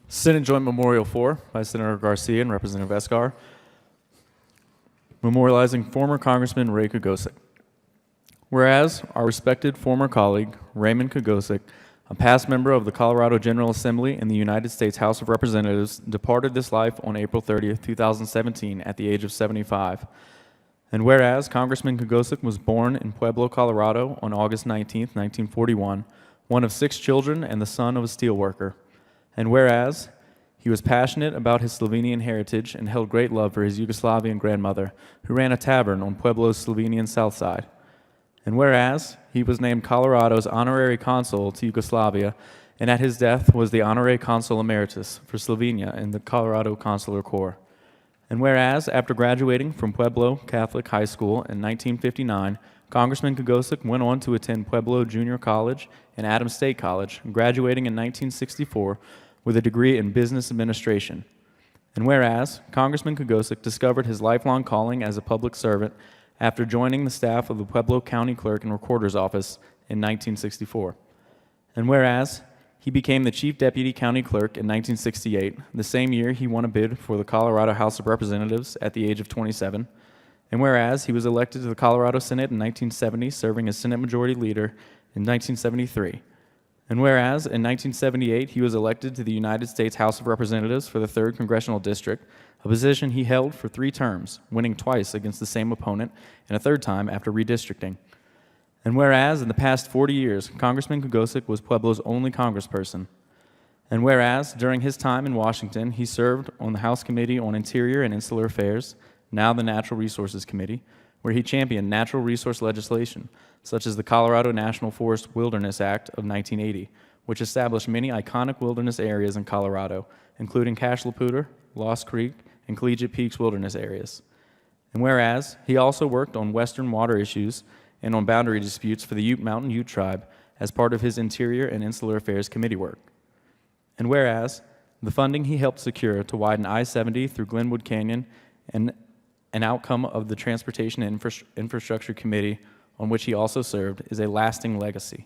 Senate Joint Memorial 4 by Senator Garcia and Representative Escar. Memorializing former Congressman Ray Kogovsek. Whereas our respected former colleague, Raymond Kogovsek, a past member of the Colorado General Assembly and the United States House of Representatives, departed this life on April 30th, 2017 at the age of 75. And whereas Congressman Kogovsek was born in Pueblo, Colorado on August 19th, 1941, one of 6 children and the son of a steelworker. And whereas he was passionate about his Slovenian heritage and held great love for his Yugoslavian grandmother, who ran a tavern on Pueblo's Slovenian south side. And whereas he was named Colorado's honorary consul to Yugoslavia, and at his death was the honorary consul emeritus for Slovenia in the Colorado Consular Corps. And whereas, after graduating from Pueblo Catholic High School in 1959, Congressman Kogovsek went on to attend Pueblo Junior College and Adams State College, graduating in 1964 with a degree in business administration. And whereas, Congressman Kogovsek discovered his lifelong calling as a public servant after joining the staff of the Pueblo County Clerk and Recorder's Office in 1964. And whereas, he became the Chief Deputy County Clerk in 1968, the same year he won a bid for the Colorado House of Representatives at the age of 27. And whereas, he was elected to the Colorado Senate in 1970, serving as Senate Majority Leader in 1973. And whereas, in 1978, he was elected to the United States House of Representatives for the 3rd Congressional District, a position he held for 3 terms, winning twice against the same opponent and a 3rd time after redistricting. And whereas, in the past 40 years, Congressman Kogovsek was Pueblo's only congressperson. And whereas, during his time in Washington, he served on the House Committee on Interior and Insular Affairs, now the Natural Resources Committee, where he championed natural resource legislation, such as the Colorado National Forest Wilderness Act of 1980, which established many iconic wilderness areas in Colorado, including Cache la Poudre, Lost Creek, and Collegiate Peaks wilderness areas. And whereas, he also worked on western water issues and on boundary disputes for the Ute Mountain Ute Tribe as part of his Interior and Insular Affairs Committee work. And whereas, the funding he helped secure to widen I-70 through Glenwood Canyon and an outcome of the Transportation and Infrastructure Committee, on which he also served, is a lasting legacy.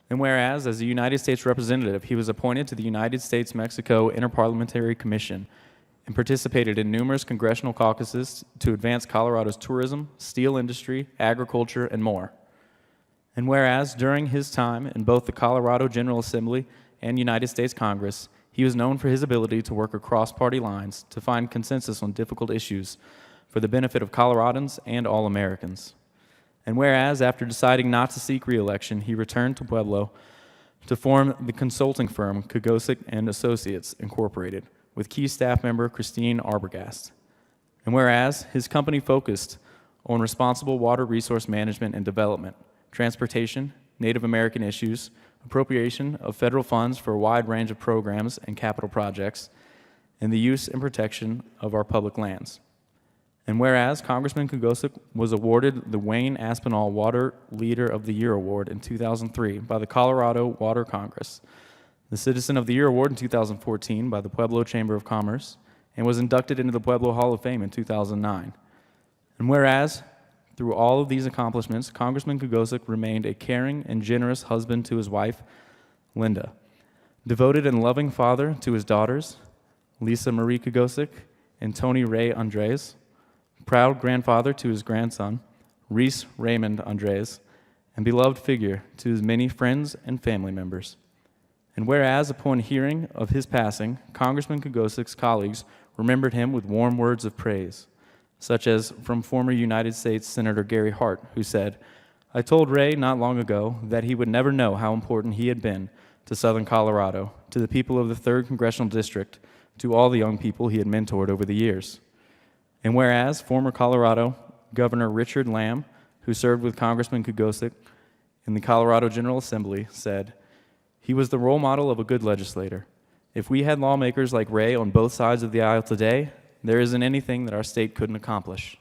And whereas, as a United States representative, he was appointed to the United States-Mexico Interparliamentary Commission and participated in numerous congressional caucuses to advance Colorado's tourism, steel industry, agriculture, and more. And whereas, during his time in both the Colorado General Assembly and United States Congress, he was known for his ability to work across party lines to find consensus on difficult issues for the benefit of Coloradans and all Americans. And whereas, after deciding not to seek re-election, he returned to Pueblo to form the consulting firm Kogovsek and Associates, Incorporated, with key staff member Christine Arbogast. And whereas, his company focused on responsible water resource management and development, transportation, Native American issues, appropriation of federal funds for a wide range of programs and capital projects, and the use and protection of our public lands. And whereas, Congressman Kogovsek was awarded the Wayne Aspinall Water Leader of the Year Award in 2003 by the Colorado Water Congress, the Citizen of the Year Award in 2014 by the Pueblo Chamber of Commerce, and was inducted into the Pueblo Hall of Fame in 2009. And whereas, through all of these accomplishments, Congressman Kogovsek remained a caring and generous husband to his wife, Linda, devoted and loving father to his daughters, Lisa Marie Kogovsek and Tony Ray Andres, proud grandfather to his grandson, Reese Raymond Andres, and beloved figure to his many friends and family members. And whereas, upon hearing of his passing, Congressman Kogovsek's colleagues remembered him with warm words of praise, such as from former United States Senator Gary Hart, who said, "I told Ray not long ago that he would never know how important he had been to Southern Colorado, to the people of the 3rd Congressional District, to all the young people he had mentored over the years." And whereas, former Colorado Governor Richard Lamb, who served with Congressman Kogovsek in the Colorado General Assembly, said, "He was the role model of a good legislator. If we had lawmakers like Ray on both sides of the aisle today, there isn't anything that our state couldn't accomplish."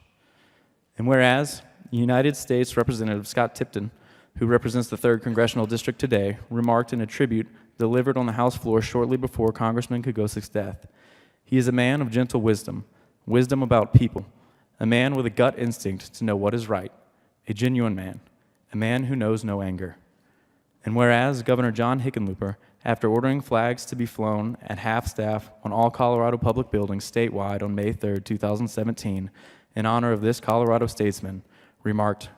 And whereas, United States Representative Scott Tipton, who represents the 3rd Congressional District today, remarked in a tribute delivered on the House floor shortly before Congressman Kogovsek's death, "He is a man of gentle wisdom about people, a man with a gut instinct to know what is right, a genuine man, a man who knows no anger." And whereas Governor John Hickenlooper after ordering flags to be flown at half-staff on all Colorado public buildings statewide on May 3, 2017, in honor of this Colorado statesman, remarked,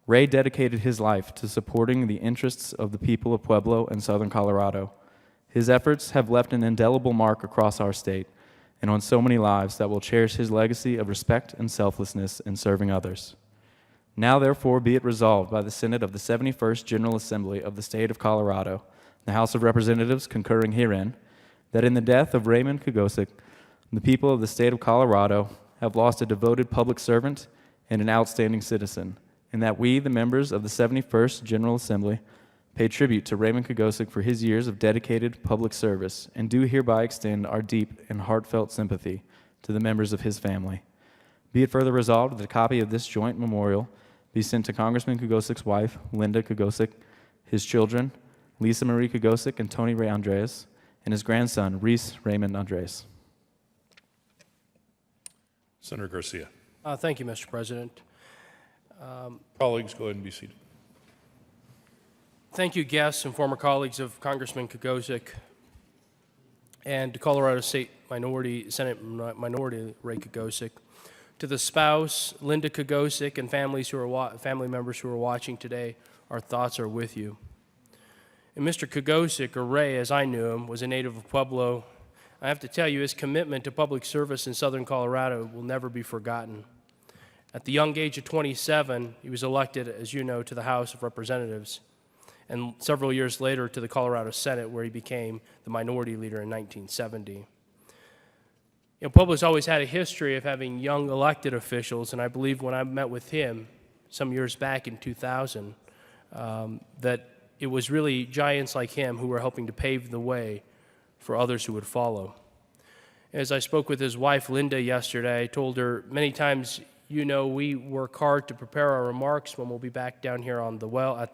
"Ray dedicated his life to supporting the interests of the people of Pueblo and southern Colorado. His efforts have left an indelible mark across our state and on so many lives that will cherish his legacy of respect and selflessness in serving others. Now, therefore, be it resolved by the Senate of the 71st General Assembly of the State of Colorado, the House of Representatives concurring herein, that in the death of Raymond Kogovsek, the people of the state of Colorado have lost a devoted public servant and an outstanding citizen, and that we, the members of the 71st General Assembly, pay tribute to Raymond Kogovsek for his years of dedicated public service and do hereby extend our deep and heartfelt sympathy to the members of his family. Be it further resolved that a copy of this joint memorial be sent to Congressman Kogowsek's wife, Linda Kogovsek, his children, Lisa Marie Kogovsek and Tony Ray Andres, and his grandson, Reese Raymond Andres." Senator Garcia. Thank you, Mr. President. Colleagues, go ahead and be seated. Thank you, guests and former colleagues of Congressman Kogovsek and Colorado State Senate Minority Ray Kogovsek. To the spouse, Linda Kogovsek, and family members who are watching today, our thoughts are with you. And Mr. Kogovsek, or Ray as I knew him, was a native of Pueblo. I have to tell you, his commitment to public service in southern Colorado will never be forgotten. At the young age of 27, he was elected, as you know, to the House of Representatives, and several years later to the Colorado Senate, where he became the minority leader in 1970. Pueblo's always had a history of having young elected officials, and I believe when I met with him some years back in 2000, that it was really giants like him who were helping to pave the way for others who would follow. As I spoke with his wife, Linda, yesterday, I told her many times, we work hard to prepare our remarks when we'll be back down here at the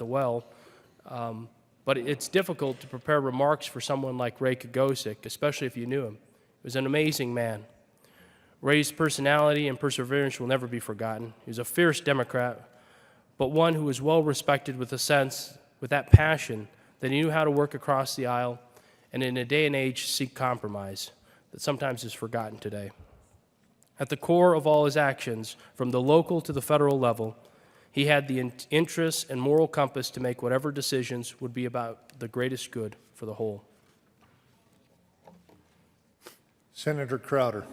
well, but it's difficult to prepare remarks for someone like Ray Kogovsek, especially if you knew him. He was an amazing man. Ray's personality and perseverance will never be forgotten. He was a fierce Democrat, but one who was well respected with that passion that he knew how to work across the aisle and in a day and age seek compromise that sometimes is forgotten today. At the core of all his actions, from the local to the federal level, he had the interests and moral compass to make whatever decisions would be about the greatest good for the whole. Senator Crowder.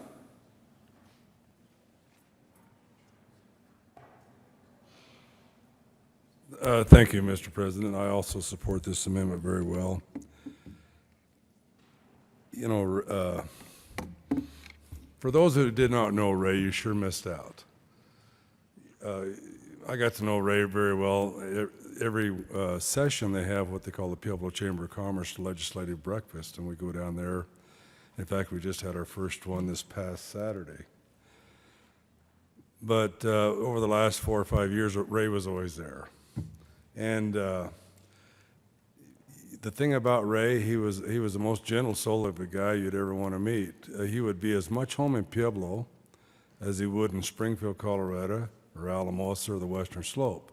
Thank you, Mr. President. I also support this amendment very well. For those who did not know Ray, you sure missed out. I got to know Ray very well. Every session they have what they call the Pueblo Chamber of Commerce Legislative Breakfast, and we go down there. In fact, we just had our first one this past Saturday. But over the last 4 or 5 years, Ray was always there. And the thing about Ray, he was the most gentle soul of a guy you'd ever want to meet. He would be as much home in Pueblo as he would in Springfield, Colorado, or Alamosa, or the Western Slope.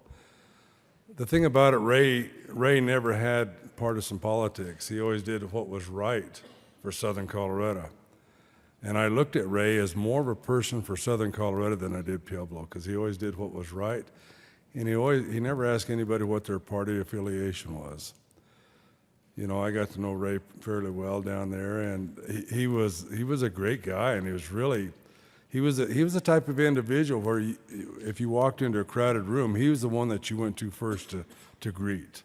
The thing about it, Ray never had partisan politics. He always did what was right for Southern Colorado. And I looked at Ray as more of a person for Southern Colorado than I did Pueblo, because he always did what was right. And he never asked anybody what their party affiliation was. I got to know Ray fairly well down there, and he was a great guy, and he was the type of individual where if you walked into a crowded room, he was the one that you went to first to greet.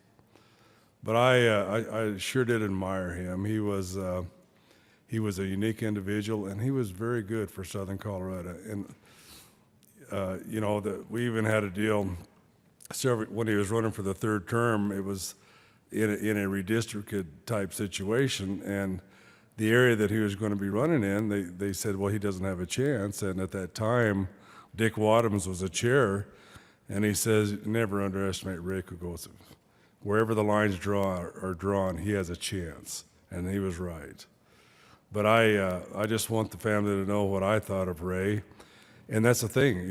But I sure did admire him. He was a unique individual, and he was very good for Southern Colorado. And we even had a deal when he was running for the third term. It was in a redistricted type situation, and the area that he was going to be running in, they said, well, he doesn't have a chance. And at that time, Dick Wadhams was a chair, and he says, never underestimate Ray Kogovsek. Wherever the lines are drawn, he has a chance, and he was right. But I just want the family to know what I thought of Ray, and that's the thing,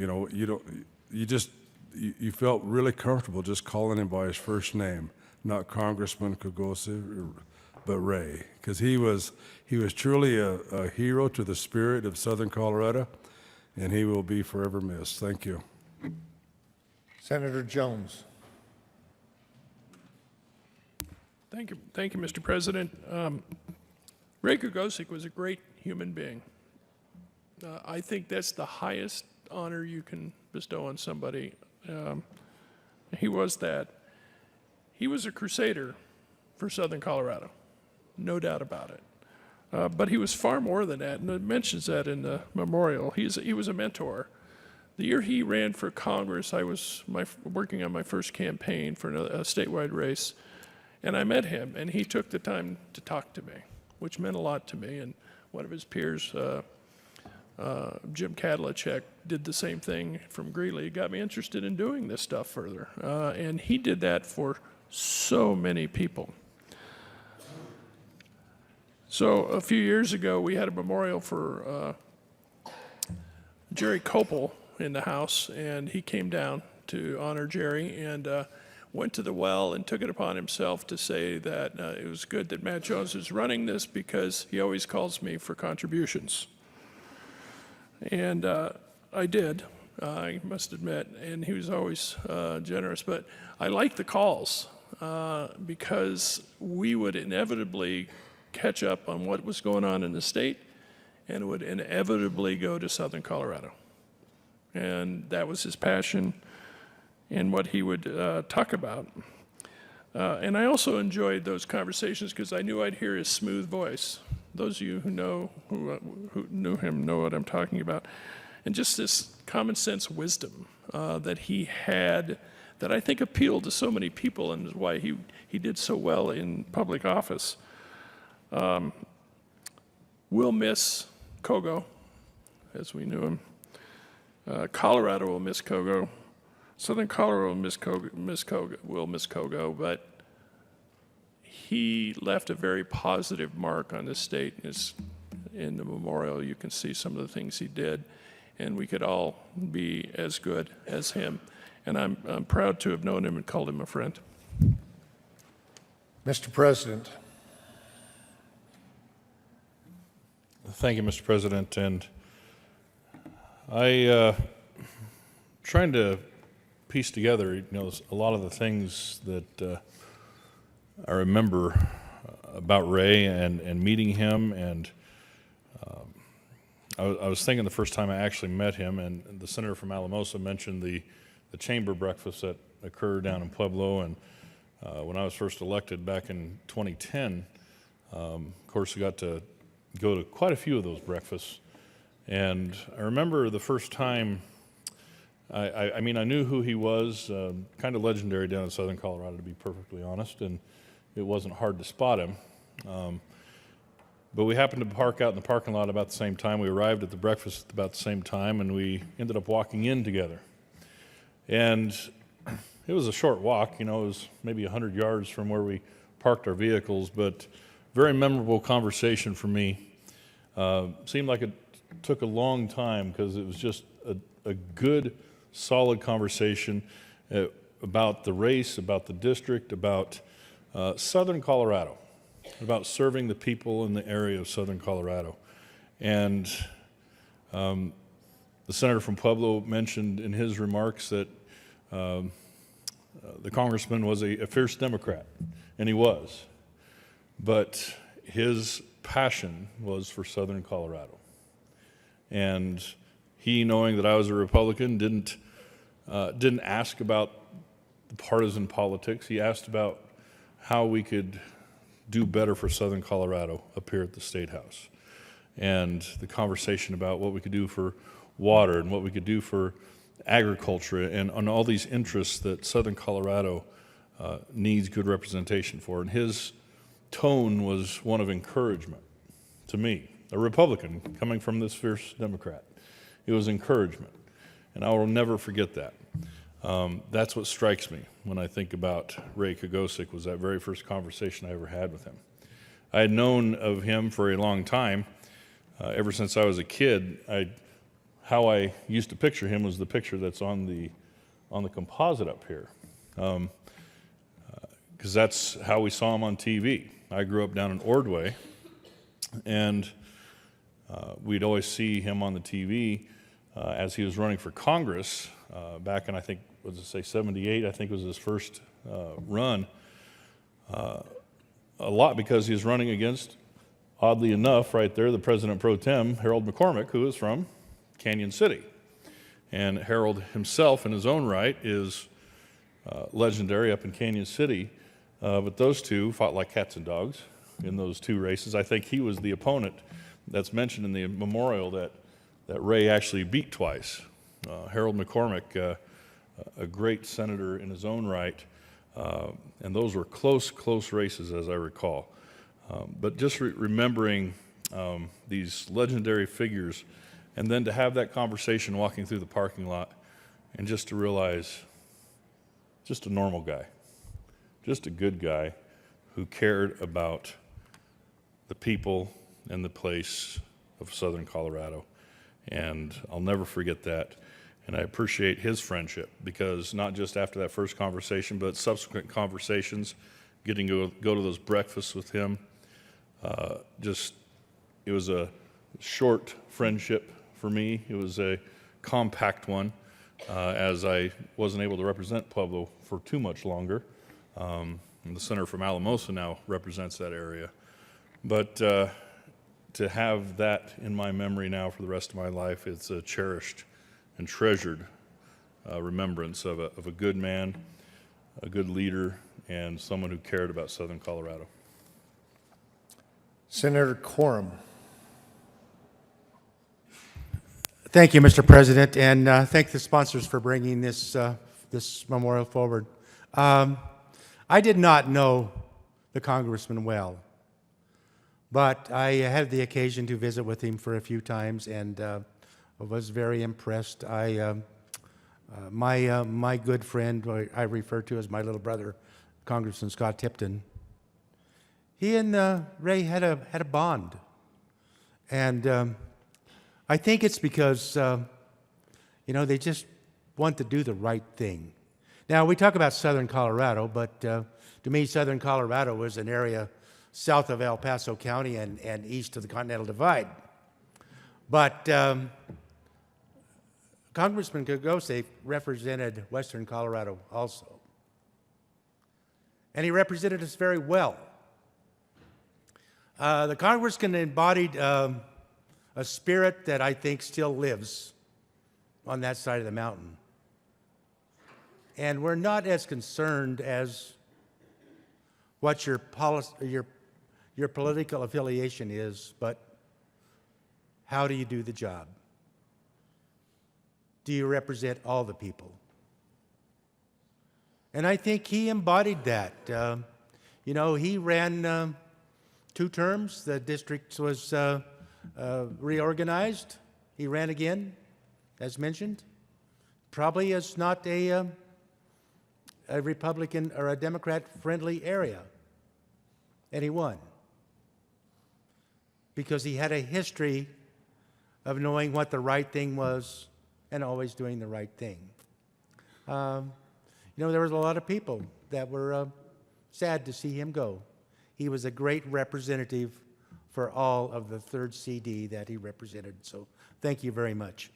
you felt really comfortable just calling him by his first name, not Congressman Kogovsek but Ray, because he was truly a hero to the spirit of Southern Colorado, and he will be forever missed. Thank you. Senator Jones. Thank you, Mr. President. Ray Kogovsek was a great human being. I think that's the highest honor you can bestow on somebody. He was that. He was a crusader for Southern Colorado, no doubt about it. But he was far more than that, and it mentions that in the memorial. He was a mentor. The year he ran for Congress, I was working on my first campaign for a statewide race, and I met him, and he took the time to talk to me, which meant a lot to me. And one of his peers, Jim Kadlachek, did the same thing from Greeley. It got me interested in doing this stuff further. And he did that for so many people. So a few years ago, we had a memorial for Jerry Copel in the House, and he came down to honor Jerry and went to the well and took it upon himself to say that it was good that Matt Jones is running this because he always calls me for contributions. And I did, I must admit, and he was always generous. But I liked the calls because we would inevitably catch up on what was going on in the state, and it would inevitably go to Southern Colorado. And that was his passion and what he would talk about. And I also enjoyed those conversations because I knew I'd hear his smooth voice. Those of you who knew him know what I'm talking about. And just this common sense wisdom that he had that I think appealed to so many people and is why he did so well in public office. We'll miss Kogo, as we knew him. Colorado will miss Kogo. Southern Colorado will miss Kogo, but he left a very positive mark on this state. In the memorial, you can see some of the things he did, and we could all be as good as him. And I'm proud to have known him and called him a friend. Mr. President. Thank you, Mr. President. And I trying to piece together, a lot of the things that I remember about Ray and meeting him. And I was thinking the first time I actually met him, and the senator from Alamosa mentioned the chamber breakfast that occurred down in Pueblo. And when I was first elected back in 2010, of course, I got to go to quite a few of those breakfasts. And I remember the first time, I mean, I knew who he was, kind of legendary down in Southern Colorado, to be perfectly honest, and it wasn't hard to spot him. But we happened to park out in the parking lot about the same time. We arrived at the breakfast about the same time, and we ended up walking in together. And it was a short walk, it was maybe 100 yards from where we parked our vehicles, but very memorable conversation for me. Seemed like it took a long time because it was just a good, solid conversation about the race, about the district, about Southern Colorado, about serving the people in the area of Southern Colorado. And the senator from Pueblo mentioned in his remarks that the congressman was a fierce Democrat, and he was. But his passion was for Southern Colorado. And he, knowing that I was a Republican, didn't ask about the partisan politics. He asked about how we could do better for Southern Colorado up here at the State House. And the conversation about what we could do for water and what we could do for agriculture and on all these interests that Southern Colorado needs good representation for. And his tone was one of encouragement to me, a Republican coming from this fierce Democrat. It was encouragement, and I will never forget that. That's what strikes me when I think about Ray Kogovsek, was that very first conversation I ever had with him. I had known of him for a long time. Ever since I was a kid, how I used to picture him was the picture that's on the composite up here, because that's how we saw him on TV. I grew up down in Ordway, and we'd always see him on the TV as he was running for Congress back in, I think, was it say 78, I think was his first run. A lot because he was running against, oddly enough, right there, the President Pro Tem, Harold McCormick, who is from Canyon City. And Harold himself, in his own right, is legendary up in Canyon City. But those two fought like cats and dogs in those two races. I think he was the opponent that's mentioned in the memorial that Ray actually beat twice. Harold McCormick, a great senator in his own right, and those were close races, as I recall. But just remembering these legendary figures, and then to have that conversation walking through the parking lot, and just to realize, just a normal guy, just a good guy who cared about the people and the place of Southern Colorado. And I'll never forget that. And I appreciate his friendship, because not just after that first conversation, but subsequent conversations, getting to go to those breakfasts with him. It was a short friendship for me. It was a compact one, as I wasn't able to represent Pueblo for too much longer. And the senator from Alamosa now represents that area. But to have that in my memory now for the rest of my life, it's a cherished and treasured remembrance of a good man, a good leader, and someone who cared about Southern Colorado. Senator Quorum. Thank you, Mr. President, and thank the sponsors for bringing this memorial forward. I did not know the Congressman well, but I had the occasion to visit with him for a few times, and was very impressed. My good friend, I refer to as my little brother, Congressman Scott Tipton, he and Ray had a bond, and I think it's because they just want to do the right thing. Now, we talk about Southern Colorado, but to me, Southern Colorado was an area south of El Paso County and east of the Continental Divide. But Congressman Kogovsek represented Western Colorado also. And he represented us very well. The Congressman embodied a spirit that I think still lives on that side of the mountain. And we're not as concerned as what your political affiliation is, but how do you do the job? Do you represent all the people? And I think he embodied that. He ran 2 terms. The district was reorganized. He ran again, as mentioned. Probably is not a Republican or a Democrat-friendly area. And he won. Because he had a history of knowing what the right thing was and always doing the right thing. There was a lot of people that were sad to see him go. He was a great representative for all of the 3rd CD that he represented. So thank you very much.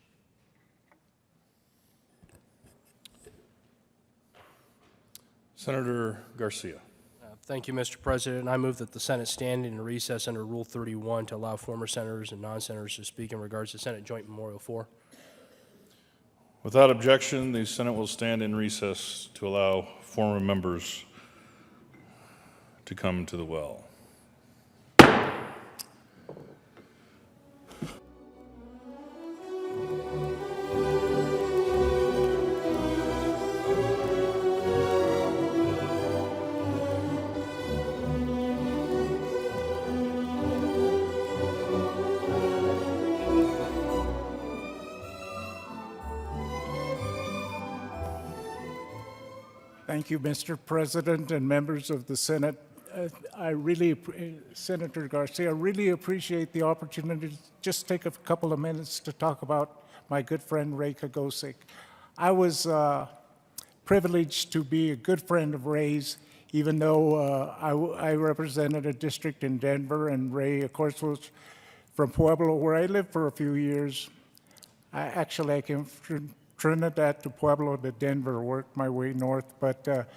Senator Garcia. Thank you, Mr. President. I move that the Senate stand in recess under Rule 31 to allow former senators and non-senators to speak in regards to Senate Joint Memorial 4. Without objection, the Senate will stand in recess to allow former members to come to the well. Thank you, Mr. President and members of the Senate. Senator Garcia, I really appreciate the opportunity to just take a couple of minutes to talk about my good friend Ray Kogovsek. I was privileged to be a good friend of Ray's. even though I represented a district in Denver, and Ray, of course, was from Pueblo, where I lived for a few years. I came from Trinidad to Pueblo to Denver, worked my way north, but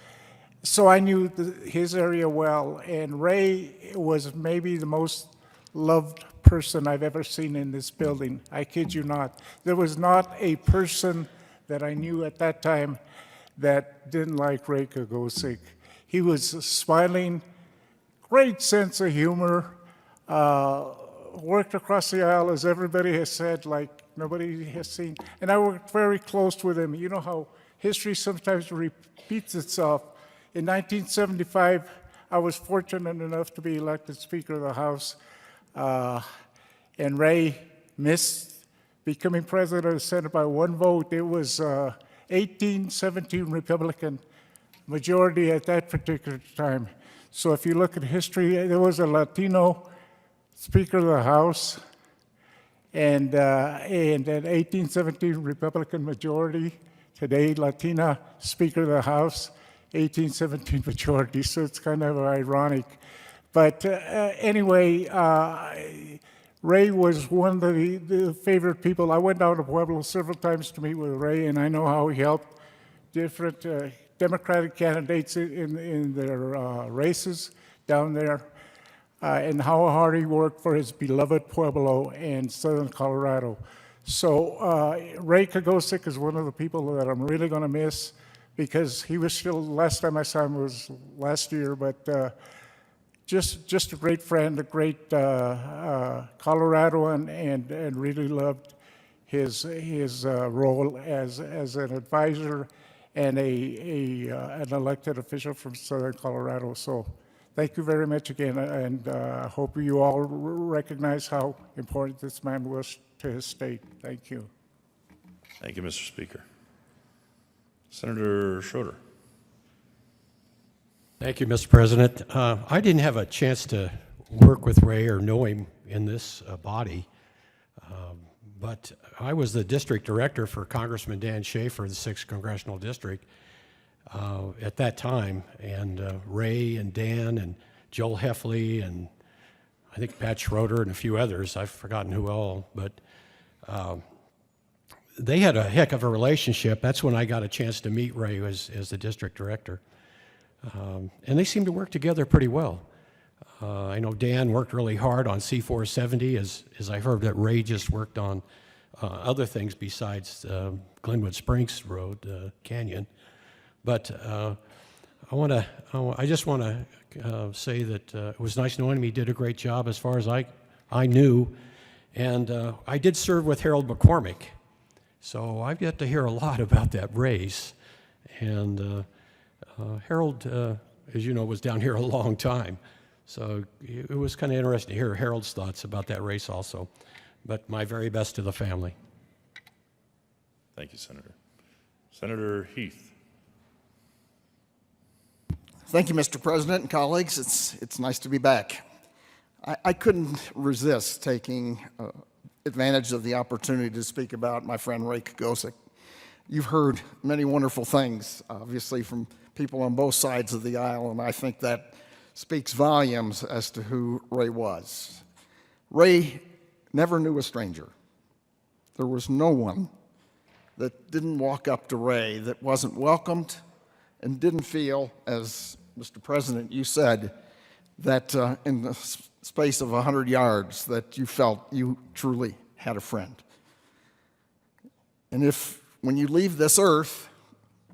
so I knew his area well, and Ray was maybe the most loved person I've ever seen in this building. I kid you not. There was not a person that I knew at that time that didn't like Ray Kogovsek. He was smiling, great sense of humor, worked across the aisle, as everybody has said, like nobody has seen. And I worked very close with him. You know how history sometimes repeats itself. In 1975, I was fortunate enough to be elected Speaker of the House, and Ray missed becoming President of the Senate by one vote. It was 18-17 Republican majority at that particular time. So if you look at history, there was a Latino Speaker of the House, and an 18-17 Republican majority. Today, Latina Speaker of the House, 18-17 majority, so it's kind of ironic. But anyway, Ray was one of the favorite people. I went down to Pueblo several times to meet with Ray, and I know how he helped different Democratic candidates in their races down there, and how hard he worked for his beloved Pueblo and Southern Colorado. So Ray Kogovsek is one of the people that I'm really going to miss, because he was still, last time I saw him was last year, but just a great friend, a great Coloradoan, and really loved his role as an advisor and an elected official from Southern Colorado. So thank you very much again, and I hope you all recognize how important this man was to his state. Thank you. Thank you, Mr. Speaker. Senator Schroeder. Thank you, Mr. President. I didn't have a chance to work with Ray or know him in this body, but I was the district director for Congressman Dan Schaefer, the 6th Congressional District, at that time, and Ray and Dan and Joel Heffley and I think Pat Schroeder and a few others, I've forgotten who all, but they had a heck of a relationship. That's when I got a chance to meet Ray as the district director. And they seemed to work together pretty well. I know Dan worked really hard on C-470, as I heard that Ray just worked on other things besides Glenwood Springs Road, Canyon. But I just want to say that it was nice knowing him. He did a great job as far as I knew. And I did serve with Harold McCormick. So I've yet to hear a lot about that race. And Harold, as you know, was down here a long time. So it was kind of interesting to hear Harold's thoughts about that race also. But my very best to the family. Thank you, Senator. Senator Heath. Thank you, Mr. President and colleagues. It's nice to be back. I couldn't resist taking advantage of the opportunity to speak about my friend Ray Kogovsek. You've heard many wonderful things, obviously, from people on both sides of the aisle, and I think that speaks volumes as to who Ray was. Ray never knew a stranger. There was no one that didn't walk up to Ray that wasn't welcomed and didn't feel, as Mr. President, you said, that in the space of 100 yards that you felt you truly had a friend. And if, when you leave this earth,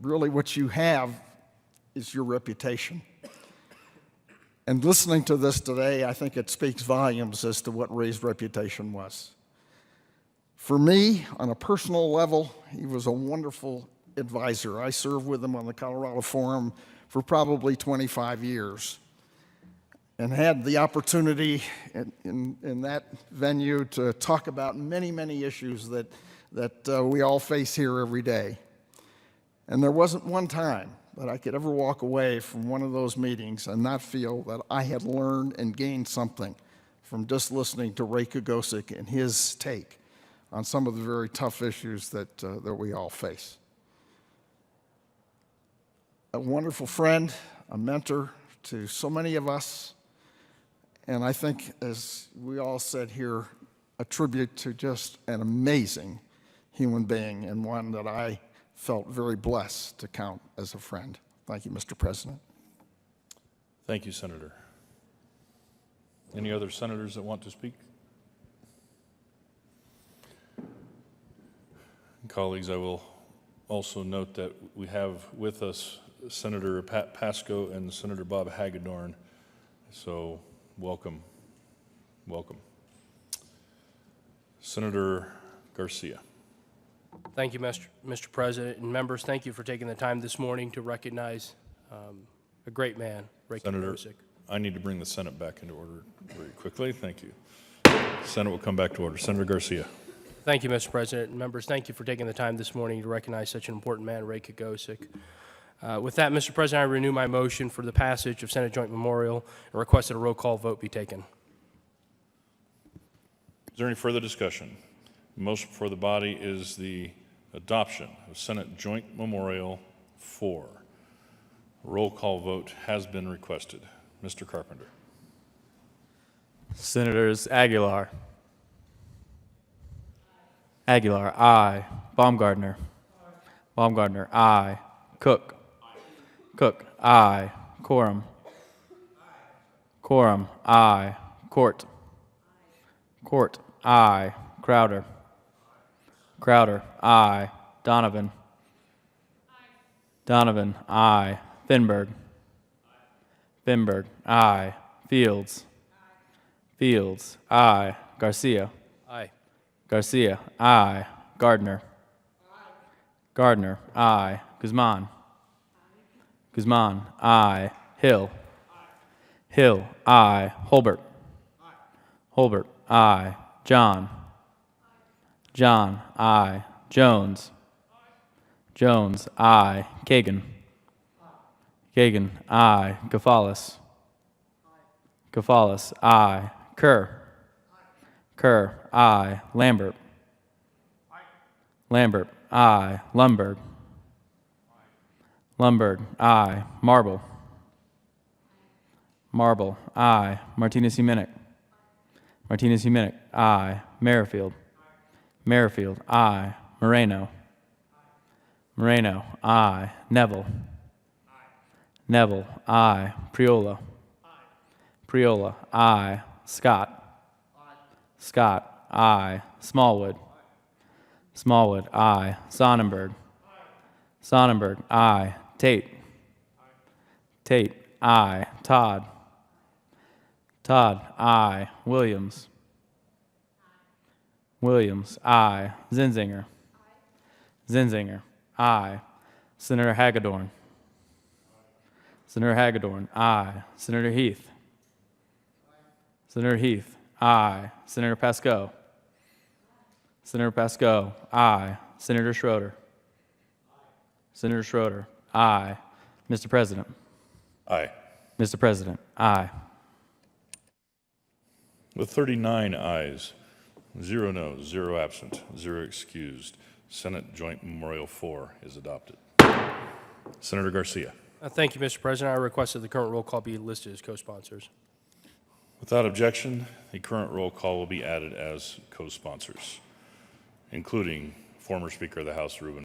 really what you have is your reputation. And listening to this today, I think it speaks volumes as to what Ray's reputation was. For me, on a personal level, he was a wonderful advisor. I served with him on the Colorado Forum for probably 25 years and had the opportunity in that venue to talk about many, many issues that we all face here every day. And there wasn't one time that I could ever walk away from one of those meetings and not feel that I had learned and gained something from just listening to Ray Kogovsek and his take on some of the very tough issues that we all face. A wonderful friend, a mentor to so many of us, and I think, as we all said here, a tribute to just an amazing human being and one that I felt very blessed to count as a friend. Thank you, Mr. President. Thank you, Senator. Any other senators that want to speak? Colleagues, I will also note that we have with us Senator Pat Pasco and Senator Bob Hagedorn. So welcome, welcome. Senator Garcia. Thank you, Mr. President, and members, thank you for taking the time this morning to recognize a great man, Ray Senator, Kogovsek. I need to bring the Senate back into order very quickly. Thank you. Senate will come back to order. Senator Garcia. Thank you, Mr. President, and members, thank you for taking the time this morning to recognize such an important man, Ray Kogovsek. With that, Mr. President, I renew my motion for the passage of Senate Joint Memorial and request that a roll call vote be taken. Is there any further discussion? The motion before the body is the adoption of Senate Joint Memorial 4. A roll call vote has been requested. Mr. Carpenter. Senators Aguilar. Aguilar, aye. Baumgardner. Baumgardner, aye. Cook. Cook, aye. Quorum. Quorum, aye. Court. Court, aye. Crowder. Crowder, aye. Donovan. Donovan, aye. Finberg. Finberg, aye. Fields. Fields, aye. Garcia. Aye. Garcia, aye. Gardner. Gardner, aye. Guzman. Guzman, aye. Hill. Hill, aye. Holbert. Holbert, aye. John. John, aye. Jones. Jones, aye. Kagan. Kagan, aye. Gafalis. Gafalis, aye. Kerr. Kerr, aye. Lambert. Lambert, aye. Lumberg. Lumberg, aye. Marble. Marble, aye. Martinez-Humenick. Martinez-Humenick, aye. Merrifield. Merrifield, aye. Moreno. Moreno, aye. Neville. Neville, aye. Priola. Priola, aye. Scott. Scott, aye. Smallwood. Smallwood, aye. Sonnenberg. Sonnenberg, aye. Tate. Tate, aye. Todd. Todd, aye. Williams. Williams, aye. Zinzinger. Zinzinger, aye. Senator Hagedorn. Senator Hagedorn, aye. Senator Heath. Senator Heath, aye. Senator Pasco. Senator Pasco, aye. Senator Schroeder. Senator Schroeder, aye. Mr. President. Aye. Mr. President, aye. With 39 ayes, 0 noes, 0 absent, 0 excused, Senate Joint Memorial 4 is adopted. Senator Garcia. Thank you, Mr. President. I request that the current roll call be listed as co-sponsors. Without objection, the current roll call will be added as co-sponsors, including former Speaker of the House, Ruben